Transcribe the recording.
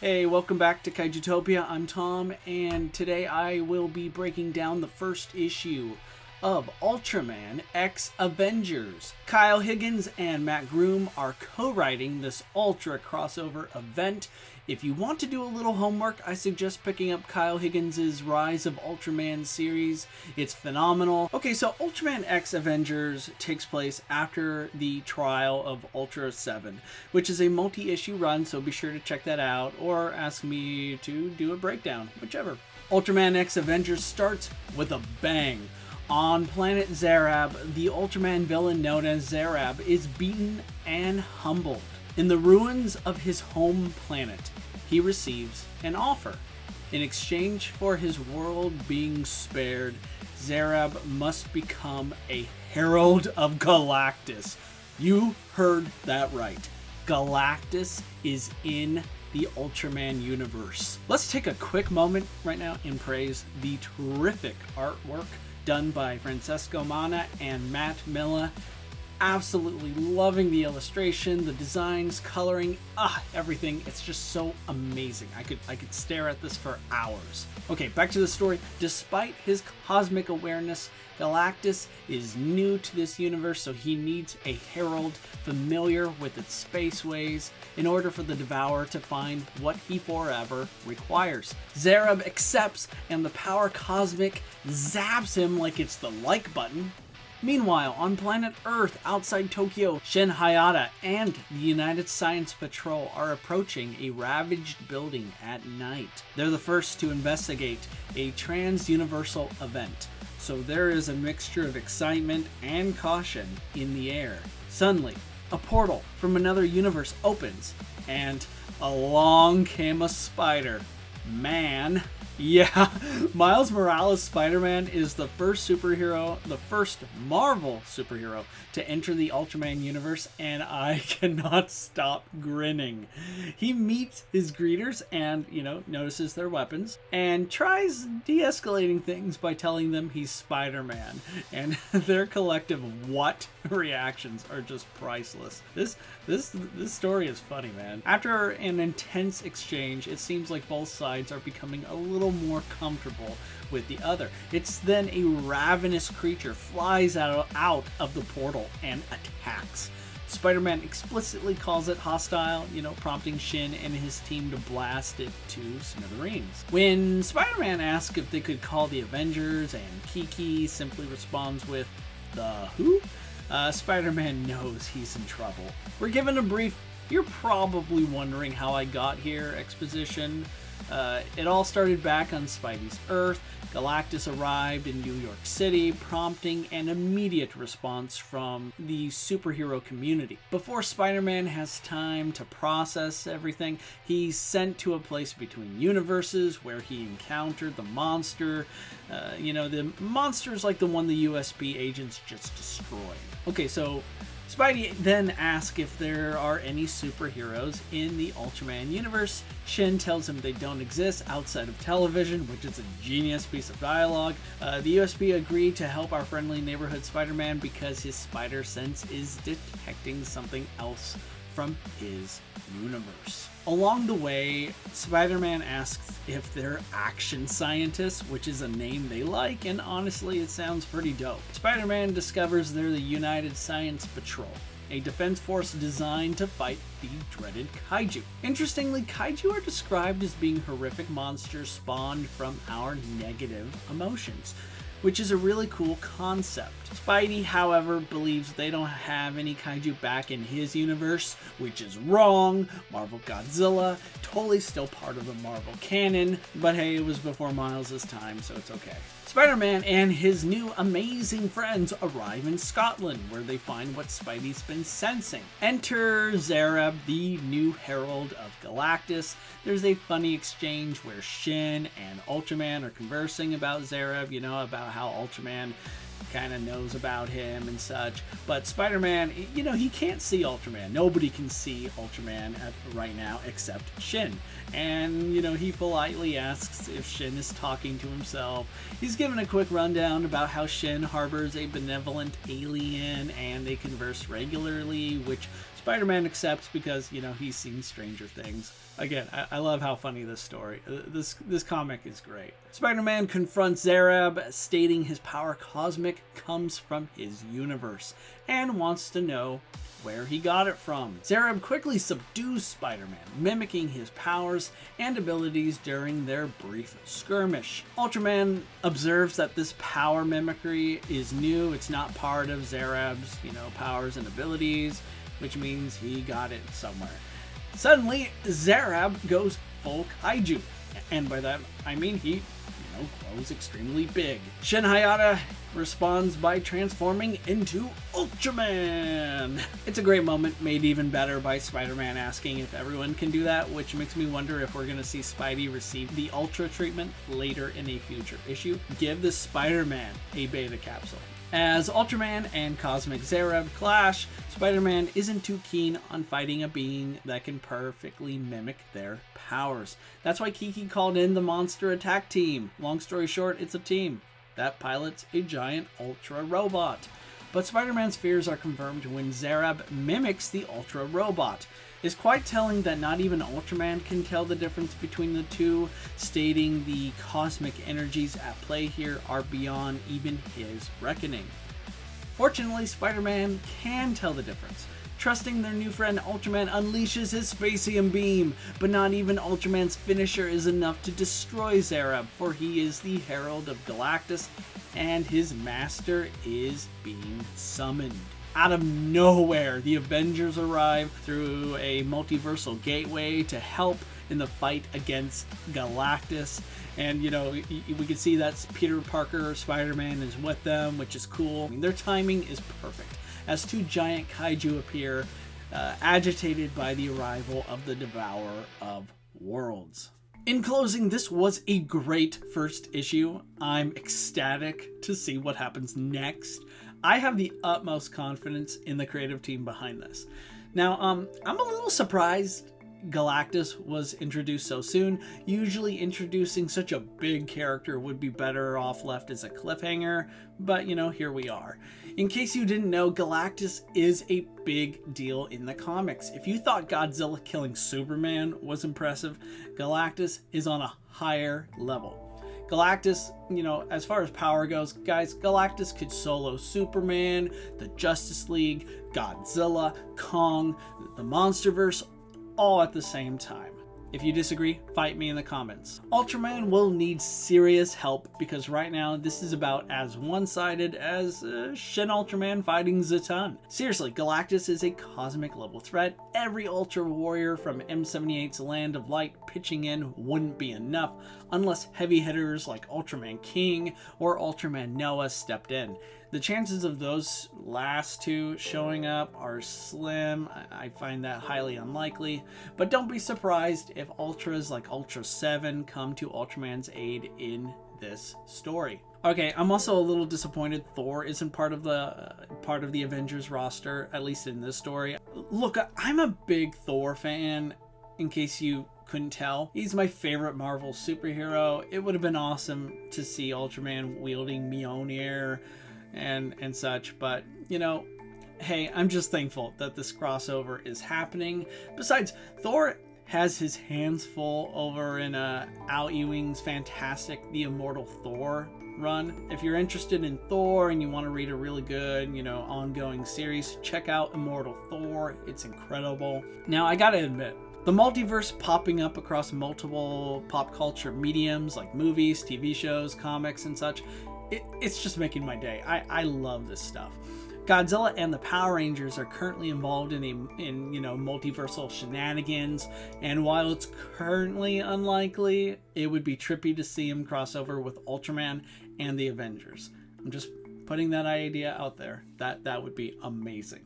Hey, welcome back to Kaijutopia. I'm Tom, and today I will be breaking down the first issue of Ultraman X Avengers. Kyle Higgins and Matt Groom are co-writing this Ultra crossover event. If you want to do a little homework, I suggest picking up Kyle Higgins' Rise of Ultraman series. It's phenomenal. Okay, so Ultraman X Avengers takes place after the trial of Ultra 7, which is a multi-issue run, so be sure to check that out, or ask me to do a breakdown, whichever. Ultraman X Avengers starts with a bang. On planet Zarab, the Ultraman villain known as Zarab is beaten and humbled. In the ruins of his home planet, he receives an offer. In exchange for his world being spared, Zarab must become a Herald of Galactus. You heard that right. Galactus is in the Ultraman universe. Let's take a quick moment right now and praise the terrific artwork done by Francesco Mana and Matt Milla. Absolutely loving the illustration, the designs, coloring, everything. It's just so amazing. I could stare at this for hours. Okay, back to the story. Despite his cosmic awareness, Galactus is new to this universe, so he needs a herald familiar with its spaceways in order for the Devourer to find what he forever requires. Zarab accepts, and the power cosmic zaps him like it's the like button. Meanwhile, on planet Earth outside Tokyo, Shin Hayata and the United Science Patrol are approaching a ravaged building at night. They're the first to investigate a trans-universal event, so there is a mixture of excitement and caution in the air. Suddenly, a portal from another universe opens, and along came a Spider-Man. Yeah, Miles Morales Spider-Man is the first superhero, the first Marvel superhero to enter the Ultraman universe, and I cannot stop grinning. He meets his greeters and, notices their weapons and tries de-escalating things by telling them he's Spider-Man, and their collective what reactions are just priceless. This story is funny, man. After an intense exchange, it seems like both sides are becoming a little more comfortable with the other. It's then a ravenous creature flies out of the portal and attacks. Spider-Man explicitly calls it hostile, prompting Shin and his team to blast it to smithereens. When Spider-Man asks if they could call the Avengers, and Kiki simply responds with, "The who?" Spider-Man knows he's in trouble. We're given a brief, "You're probably wondering how I got here" exposition. It all started back on Spidey's Earth. Galactus arrived in New York City, prompting an immediate response from the superhero community. Before Spider-Man has time to process everything, he's sent to a place between universes where he encountered the monster. The monster's like the one the USB agents just destroyed. Okay, so Spidey then asks if there are any superheroes in the Ultraman universe. Shin tells him they don't exist outside of television, which is a genius piece of dialogue. The USB agreed to help our friendly neighborhood Spider-Man because his spider sense is detecting something else from his universe. Along the way, Spider-Man asks if they're action scientists, which is a name they like, and honestly, it sounds pretty dope. Spider-Man discovers they're the United Science Patrol, a defense force designed to fight the dreaded kaiju. Interestingly, kaiju are described as being horrific monsters spawned from our negative emotions, which is a really cool concept. Spidey, however, believes they don't have any kaiju back in his universe, which is wrong. Marvel Godzilla, totally still part of the Marvel canon, but hey, it was before Miles' time, so it's okay. Spider-Man and his new amazing friends arrive in Scotland, where they find what Spidey's been sensing. Enter Zarab, the new Herald of Galactus. There's a funny exchange where Shin and Ultraman are conversing about Zarab, about how Ultraman kind of knows about him and such. But Spider-Man, you know, he can't see Ultraman. Nobody can see Ultraman right now except Shin. And, you know, he politely asks if Shin is talking to himself. He's given a quick rundown about how Shin harbors a benevolent alien and they converse regularly, which Spider-Man accepts because, you know, he's seen Stranger Things. Again, I love how funny this story, this comic is great. Spider-Man confronts Zerab, stating his power cosmic comes from his universe, and wants to know where he got it from. Zerab quickly subdues Spider-Man, mimicking his powers and abilities during their brief skirmish. Ultraman observes that this power mimicry is new. It's not part of Zerab's, you know, powers and abilities, which means he got it somewhere. Suddenly, Zerab goes full kaiju, and by that I mean he, grows extremely big. Shin Hayata responds by transforming into Ultraman. It's a great moment, made even better by Spider-Man asking if everyone can do that, which makes me wonder if we're going to see Spidey receive the Ultra treatment later in a future issue. Give the Spider-Man a beta capsule. As Ultraman and Cosmic Zerab clash, Spider-Man isn't too keen on fighting a being that can perfectly mimic their powers. That's why Kiki called in the monster attack team. Long story short, it's a team that pilots a giant Ultra robot. But Spider-Man's fears are confirmed when Zerab mimics the Ultra robot. It's quite telling that not even Ultraman can tell the difference between the two, stating the cosmic energies at play here are beyond even his reckoning. Fortunately, Spider-Man can tell the difference. Trusting their new friend, Ultraman unleashes his Spacium Beam, but not even Ultraman's finisher is enough to destroy Zerab, for he is the Herald of Galactus, and his master is being summoned. Out of nowhere, the Avengers arrive through a multiversal gateway to help in the fight against Galactus. And, you know, we can see that Peter Parker, Spider-Man is with them, which is cool. I mean, their timing is perfect, as two giant kaiju appear, agitated by the arrival of the Devourer of Worlds. In closing, this was a great first issue. I'm ecstatic to see what happens next. I have the utmost confidence in the creative team behind this. Now, I'm a little surprised Galactus was introduced so soon. Usually introducing such a big character would be better off left as a cliffhanger, but you know, here we are. In case you didn't know, Galactus is a big deal in the comics. If you thought Godzilla killing Superman was impressive, Galactus is on a higher level. Galactus, you know, as far as power goes, guys, Galactus could solo Superman, the Justice League, Godzilla, Kong, the Monsterverse, all at the same time. If you disagree, fight me in the comments. Ultraman will need serious help because right now this is about as one-sided as Shin Ultraman fighting Zatann. Seriously, Galactus is a cosmic level threat. Every Ultra Warrior from M78's Land of Light pitching in wouldn't be enough unless heavy hitters like Ultraman King or Ultraman Noah stepped in. The chances of those last two showing up are slim. I find that highly unlikely, but don't be surprised if Ultras like Ultra 7 come to Ultraman's aid in this story. Okay, I'm also a little disappointed Thor isn't part of the Avengers roster, at least in this story. Look, I'm a big Thor fan, in case you couldn't tell. He's my favorite Marvel superhero. It would have been awesome to see Ultraman wielding Mjolnir and such, but you know, hey, I'm just thankful that this crossover is happening. Besides, Thor has his hands full over in Al Ewing's fantastic The Immortal Thor run. If you're interested in Thor and you want to read a really good, you know, ongoing series, check out Immortal Thor. It's incredible. Now, I gotta admit, the multiverse popping up across multiple pop culture mediums like movies, TV shows, comics, and such, it's just making my day. I love this stuff. Godzilla and the Power Rangers are currently involved in you know, multiversal shenanigans, and while it's currently unlikely, it would be trippy to see him cross over with Ultraman and the Avengers. I'm just putting that idea out there. That would be amazing.